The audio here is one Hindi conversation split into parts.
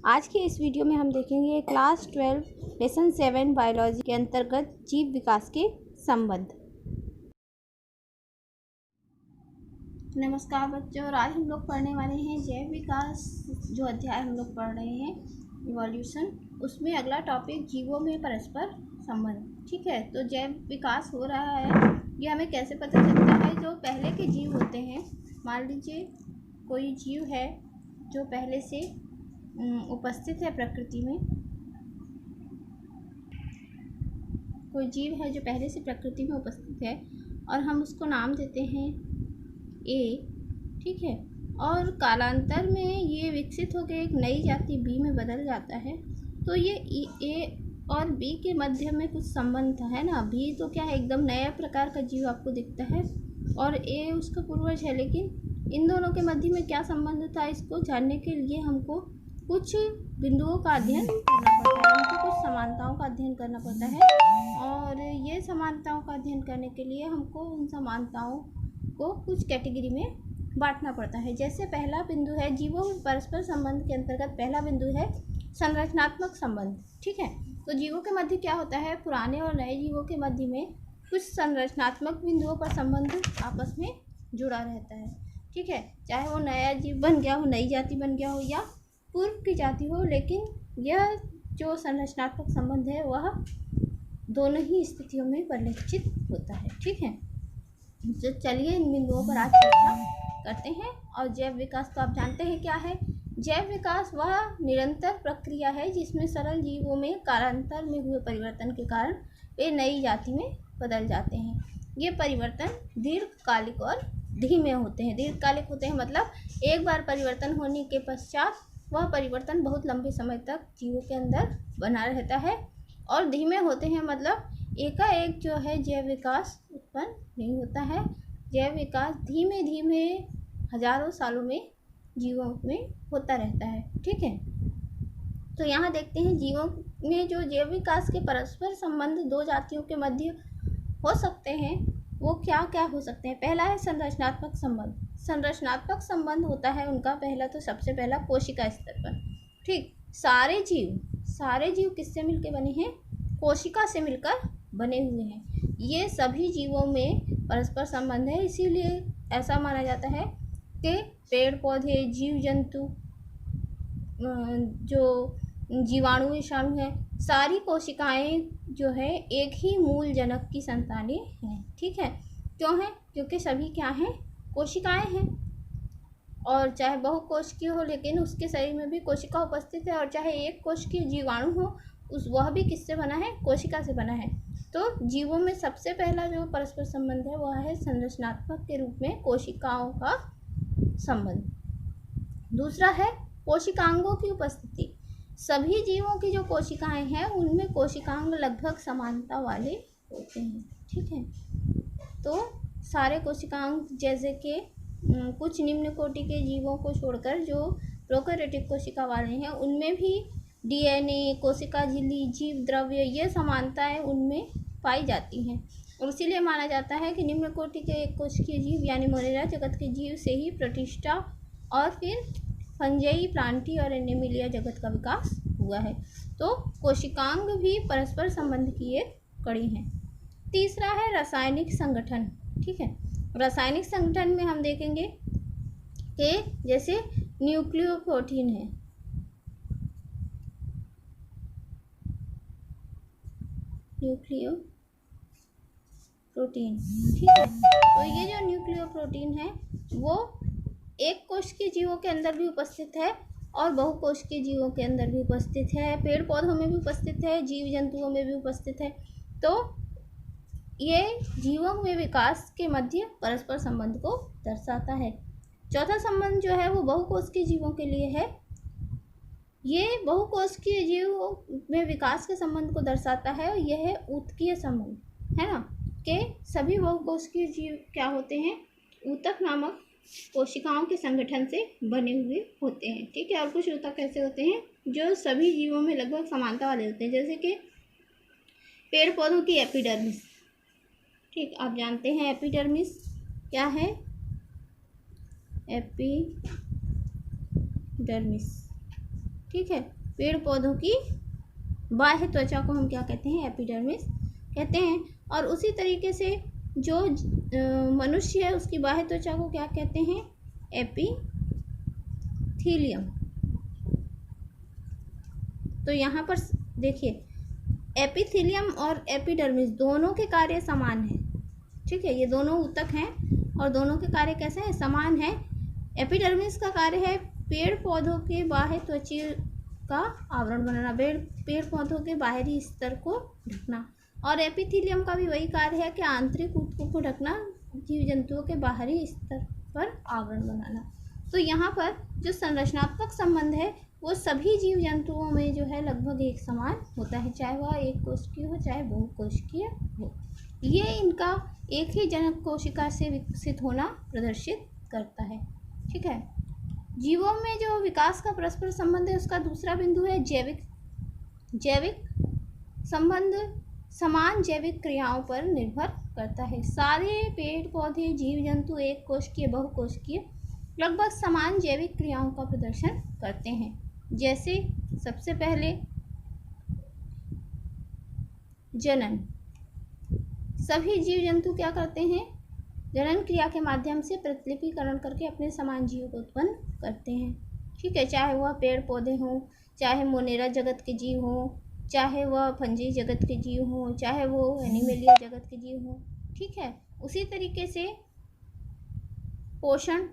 आज के इस वीडियो में हम देखेंगे क्लास 12 लेसन 7 बायोलॉजी के अंतर्गत जीव विकास के संबंध। नमस्कार बच्चों, और आज हम लोग पढ़ने वाले हैं जैव विकास। जो अध्याय हम लोग पढ़ रहे हैं इवोल्यूशन, उसमें अगला टॉपिक जीवों में परस्पर संबंध। ठीक है, तो जैव विकास हो रहा है ये हमें कैसे पता चलता है। जो पहले के जीव होते हैं, मान लीजिए कोई जीव है जो पहले से उपस्थित है प्रकृति में, कोई जीव है जो पहले से प्रकृति में उपस्थित है और हम उसको नाम देते हैं ए। ठीक है, और कालांतर में ये विकसित होकर एक नई जाति बी में बदल जाता है। तो ये ए और बी के मध्य में कुछ संबंध है ना। बी तो क्या है, एकदम नया प्रकार का जीव आपको दिखता है और ए उसका पूर्वज है, लेकिन इन दोनों के मध्य में क्या संबंध था, इसको जानने के लिए हमको कुछ बिंदुओं का अध्ययन करना पड़ता है, हमको कुछ समानताओं का अध्ययन करना पड़ता है। और ये समानताओं का अध्ययन करने के लिए हमको उन समानताओं को कुछ कैटेगरी में बांटना पड़ता है। जैसे पहला बिंदु है जीवों में परस्पर संबंध के अंतर्गत पहला बिंदु है संरचनात्मक संबंध। ठीक है, तो जीवों के मध्य क्या होता है, पुराने और नए जीवों के मध्य में कुछ संरचनात्मक बिंदुओं पर संबंध आपस में जुड़ा रहता है। ठीक है, चाहे वो नया जीव बन गया हो, नई जाति बन गया हो या पूर्व की जाति हो, लेकिन यह जो संरचनात्मक संबंध है वह दोनों ही स्थितियों में परिलक्षित होता है। ठीक है, तो चलिए इन बिंदुओं पर आज चर्चा करते हैं। और जैव विकास तो आप जानते हैं क्या है। जैव विकास वह निरंतर प्रक्रिया है जिसमें सरल जीवों में कालांतर में हुए परिवर्तन के कारण वे नई जाति में बदल जाते हैं। ये परिवर्तन दीर्घकालिक और धीमे होते हैं। दीर्घकालिक होते हैं मतलब एक बार परिवर्तन होने के पश्चात वह परिवर्तन बहुत लंबे समय तक जीवों के अंदर बना रहता है। और धीमे होते हैं मतलब एकाएक जो है जैव विकास उत्पन्न नहीं होता है। जैव विकास धीमे धीमे हजारों सालों में जीवों में होता रहता है। ठीक है, तो यहाँ देखते हैं जीवों में जो जैव विकास के परस्पर संबंध दो जातियों के मध्य हो सकते हैं वो क्या क्या हो सकते हैं। पहला है संरचनात्मक संबंध। संरचनात्मक संबंध होता है उनका पहला, तो सबसे पहला कोशिका स्तर पर। ठीक, सारे जीव किससे मिलकर बने हैं, कोशिका से मिलकर बने हुए हैं। ये सभी जीवों में परस्पर संबंध है, इसीलिए ऐसा माना जाता है कि पेड़ पौधे, जीव जंतु, जो जीवाणु विषाणु है, सारी कोशिकाएं जो है एक ही मूल जनक की संतानें हैं। ठीक है, क्यों है, क्योंकि सभी क्या हैं, कोशिकाएं हैं। और चाहे बहुकोशिकीय हो लेकिन उसके शरीर में भी कोशिका उपस्थित है, और चाहे एक कोशिकीय जीवाणु हो वह भी किससे बना है, कोशिका से बना है। तो जीवों में सबसे पहला जो परस्पर संबंध है वह है संरचनात्मक के रूप में कोशिकाओं का संबंध। दूसरा है कोशिकांगों की उपस्थिति। सभी जीवों की जो कोशिकाएं हैं उनमें कोशिकांग लगभग समानता वाले होते हैं। ठीक है, तो सारे कोशिकांग जैसे कि कुछ निम्न कोटि के जीवों को छोड़कर जो प्रोकैरियोटिक कोशिका वाले हैं उनमें भी डीएनए, कोशिका झिल्ली, जीव द्रव्य, ये समानताएं उनमें पाई जाती हैं। और इसीलिए माना जाता है कि निम्न कोटि के एक कोशिकीय जीव यानी मोनेरा जगत के जीव से ही प्रतिष्ठा और फिर फंजाई, प्लांटी और एनिमलिया जगत का विकास हुआ है। तो कोशिकांग भी परस्पर संबंध की एक कड़ी हैं। तीसरा है रासायनिक संगठन। ठीक है, रासायनिक संगठन में हम देखेंगे कि जैसे न्यूक्लियोप्रोटीन है, न्यूक्लियोप्रोटीन। ठीक है, तो ये जो न्यूक्लियोप्रोटीन है वो एक कोश के जीवों के अंदर भी उपस्थित है और बहुकोश के जीवों के अंदर भी उपस्थित है, पेड़ पौधों में भी उपस्थित है, जीव जंतुओं में भी उपस्थित है। तो ये जीवों में विकास के मध्य परस्पर संबंध को दर्शाता है। चौथा संबंध जो है वो बहुकोशिकीय जीवों के लिए है। ये बहुकोशिकीय जीवों में विकास के संबंध को दर्शाता है। यह है ऊतकीय संबंध, है ना, कि सभी बहुकोशिकीय जीव क्या होते हैं, ऊतक नामक कोशिकाओं के संगठन से बने हुए होते हैं। ठीक है, और कुछ ऊतक ऐसे होते हैं जो सभी जीवों में लगभग समानता वाले होते हैं, जैसे कि पेड़ पौधों की एपिडर्मिस। ठीक, आप जानते हैं एपिडर्मिस क्या है, एपिडर्मिस। ठीक है। पेड़ पौधों की बाह्य त्वचा को हम क्या कहते हैं, एपिडर्मिस कहते हैं। और उसी तरीके से जो मनुष्य है उसकी बाह्य त्वचा को क्या कहते हैं, एपिथीलियम। तो यहाँ पर देखिए, एपिथीलियम और एपिडर्मिस दोनों के कार्य समान हैं, ठीक है। ये दोनों ऊतक हैं और दोनों के कार्य कैसे हैं, समान हैं। एपिडर्मिस का कार्य है पेड़ पौधों के बाह्य त्वचा का आवरण बनाना, पेड़ पौधों के बाहरी स्तर को ढकना। और एपिथीलियम का भी वही कार्य है कि आंतरिक ऊतकों को ढकना, जीव जंतुओं के बाहरी स्तर पर आवरण बनाना। तो यहाँ पर जो संरचनात्मक संबंध है वो सभी जीव जंतुओं में जो है लगभग एक समान होता है, चाहे वह एक कोशिकीय हो चाहे बहुकोशिकीय हो। ये इनका एक ही जनक कोशिका से विकसित होना प्रदर्शित करता है, ठीक है। जीवों में जो विकास का परस्पर संबंध है उसका दूसरा बिंदु है जैविक संबंध समान जैविक क्रियाओं पर निर्भर करता है। सारे पेड़ पौधे जीव जंतु एक कोशिकीय बहुकोशिकीय लगभग समान जैविक क्रियाओं का प्रदर्शन करते हैं। जैसे सबसे पहले जनन, सभी जीव जंतु क्या करते हैं, जनन क्रिया के माध्यम से प्रतिलिपिकरण करके अपने समान जीव को उत्पन्न करते हैं, ठीक है। चाहे वह पेड़ पौधे हों, चाहे मोनेरा जगत के जीव हों, चाहे वह फंजी जगत के जीव हों, चाहे वो एनिमेलिया जगत के जीव हों, ठीक है। उसी तरीके से पोषण,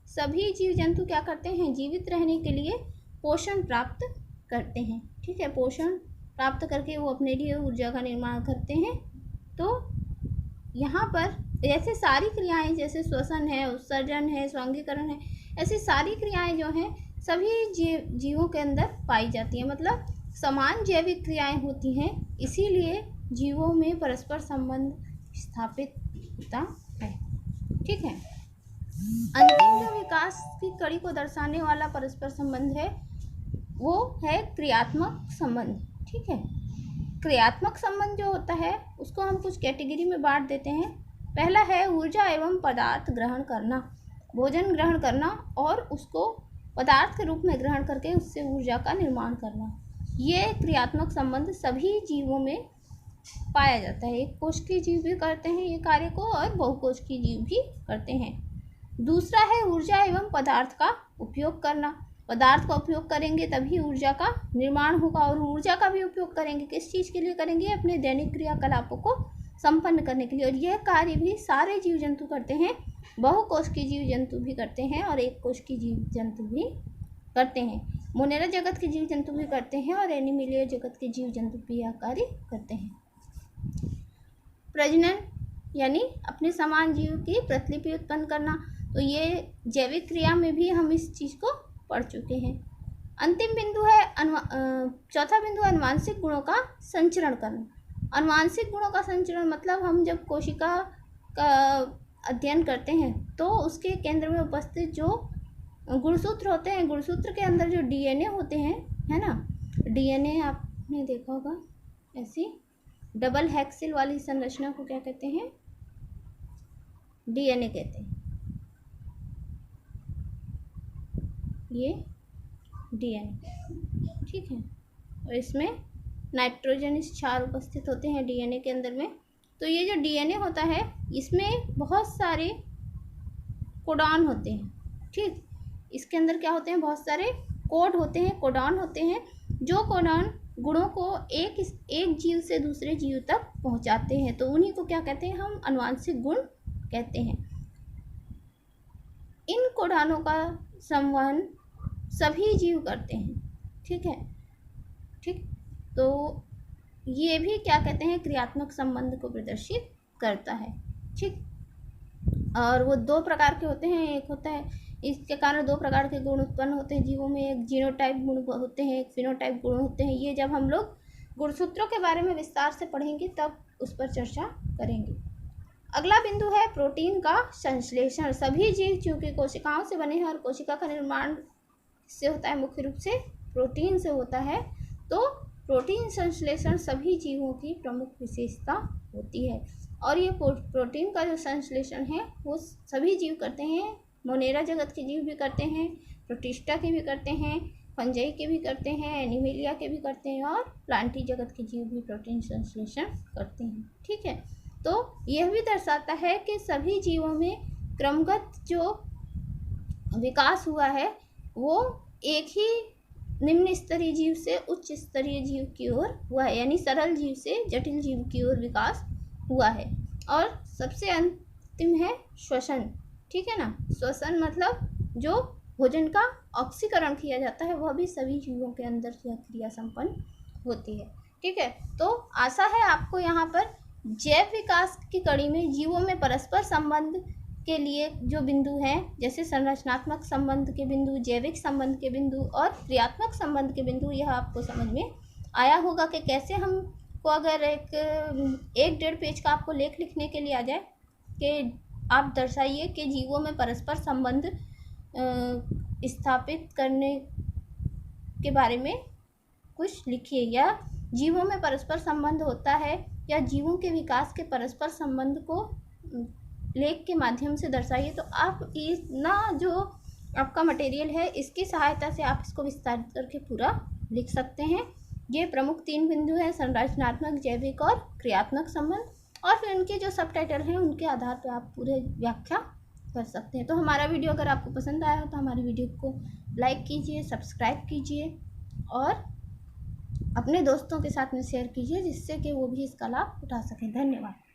सभी जीव जंतु क्या करते हैं, जीवित रहने के लिए पोषण प्राप्त करते हैं, ठीक है। पोषण प्राप्त करके वो अपने लिए ऊर्जा का निर्माण करते हैं। तो यहाँ पर ऐसे सारी क्रियाएं जैसे श्वसन है, उत्सर्जन है, स्वांगीकरण है, ऐसी सारी क्रियाएं जो हैं सभी जीवों के अंदर पाई जाती हैं, मतलब समान जैविक क्रियाएं होती हैं, इसीलिए जीवों में परस्पर संबंध स्थापित होता है, ठीक है। अंतिम जो विकास की कड़ी को दर्शाने वाला परस्पर संबंध है वो है क्रियात्मक संबंध, ठीक है। क्रियात्मक संबंध जो होता है उसको हम कुछ कैटेगरी में बांट देते हैं। पहला है ऊर्जा एवं पदार्थ ग्रहण करना, भोजन ग्रहण करना और उसको पदार्थ के रूप में ग्रहण करके उससे ऊर्जा का निर्माण करना। ये क्रियात्मक संबंध सभी जीवों में पाया जाता है। एक कोशिकीय जीव भी करते हैं ये कार्य को और बहुकोशिकीय जीव भी करते हैं। दूसरा है ऊर्जा एवं पदार्थ का उपयोग करना, पदार्थ का उपयोग करेंगे तभी ऊर्जा का निर्माण होगा। और ऊर्जा का भी उपयोग करेंगे किस चीज़ के लिए करेंगे, अपने दैनिक क्रियाकलापों को संपन्न करने के लिए। और यह कार्य भी सारे जीव जंतु करते हैं, बहुकोशिकीय जीव जंतु भी करते हैं और एक कोशिकीय जीव जंतु भी करते हैं। मोनेरा जगत के जीव जंतु भी करते हैं और एनिमेलिया जगत के जीव जंतु भी यह कार्य करते हैं। प्रजनन यानी अपने समान जीव की प्रतिलिपि उत्पन्न करना, तो ये जैविक क्रिया में भी हम इस चीज़ को पढ़ चुके हैं। अंतिम बिंदु है चौथा बिंदु है अनुवांशिक गुणों का संचरण करना। अनुवांशिक गुणों का संचरण मतलब हम जब कोशिका का अध्ययन करते हैं तो उसके केंद्र में उपस्थित जो गुणसूत्र होते हैं, गुणसूत्र के अंदर जो डीएनए होते हैं, है ना, डीएनए आपने देखा होगा, ऐसी डबल हेक्सिल वाली संरचना को क्या कहते हैं, डीएनए कहते हैं। ये डीएनए, ठीक है। और इसमें नाइट्रोजन क्षार उपस्थित होते हैं डीएनए के अंदर में। तो ये जो डीएनए होता है इसमें बहुत सारे कोडॉन होते हैं, ठीक। इसके अंदर क्या होते हैं, बहुत सारे कोड होते हैं, कोडॉन होते हैं, जो कोडॉन गुणों को एक जीव से दूसरे जीव तक पहुंचाते हैं। तो उन्हीं को क्या कहते हैं, हम अनुवांशिक गुण कहते हैं। इन कोडॉनों का संवहन सभी जीव करते हैं, ठीक है, ठीक। तो ये भी क्या कहते हैं, क्रियात्मक संबंध को प्रदर्शित करता है, ठीक। और वो दो प्रकार के होते हैं, एक होता है इसके कारण दो प्रकार के गुण उत्पन्न होते हैं जीवों में, एक जीनोटाइप गुण होते हैं, एक फिनोटाइप गुण होते हैं। ये जब हम लोग गुणसूत्रों के बारे में विस्तार से पढ़ेंगे तब उस पर चर्चा करेंगे। अगला बिंदु है प्रोटीन का संश्लेषण। सभी जीव चूंकि कोशिकाओं से बने हैं और कोशिका का निर्माण से होता है, मुख्य रूप से प्रोटीन से होता है, तो प्रोटीन संश्लेषण सभी जीवों की प्रमुख विशेषता होती है। और ये प्रोटीन का जो संश्लेषण है वो सभी जीव करते हैं, मोनेरा जगत के जीव भी करते हैं, प्रोटिस्टा के भी करते हैं, फंजाई के भी करते हैं, एनिमेलिया के भी करते हैं, और प्लांटी जगत के जीव भी प्रोटीन संश्लेषण करते हैं। ठीक है, तो यह भी दर्शाता है कि सभी जीवों में क्रमगत जो विकास हुआ है वो एक ही निम्न स्तरीय जीव से उच्च स्तरीय जीव की ओर हुआ है, यानी सरल जीव से जटिल जीव की ओर विकास हुआ है। और सबसे अंतिम है श्वसन। ठीक है ना, श्वसन मतलब जो भोजन का ऑक्सीकरण किया जाता है, वह भी सभी जीवों के अंदर यह क्रिया संपन्न होती है। ठीक है, तो आशा है आपको यहाँ पर जैव विकास की कड़ी में जीवों में परस्पर संबंध के लिए जो बिंदु हैं, जैसे संरचनात्मक संबंध के बिंदु, जैविक संबंध के बिंदु और क्रियात्मक संबंध के बिंदु, यह आपको समझ में आया होगा कि कैसे हमको अगर एक 1.5 पेज का आपको लेख लिखने के लिए आ जाए कि आप दर्शाइए कि जीवों में परस्पर संबंध स्थापित करने के बारे में कुछ लिखिए, या जीवों में परस्पर संबंध होता है या जीवों के विकास के परस्पर संबंध को लेख के माध्यम से दर्शाइए। तो आप इतना जो आपका मटेरियल है, इसकी सहायता से आप इसको विस्तारित करके पूरा लिख सकते हैं। ये प्रमुख 3 बिंदु हैं, संरचनात्मक, जैविक और क्रियात्मक संबंध, और फिर उनके जो सब टाइटल हैं उनके आधार पर आप पूरे व्याख्या कर सकते हैं। तो हमारा वीडियो अगर आपको पसंद आया हो तो हमारी वीडियो को लाइक कीजिए, सब्सक्राइब कीजिए और अपने दोस्तों के साथ में शेयर कीजिए, जिससे कि वो भी इसका लाभ उठा सकें। धन्यवाद।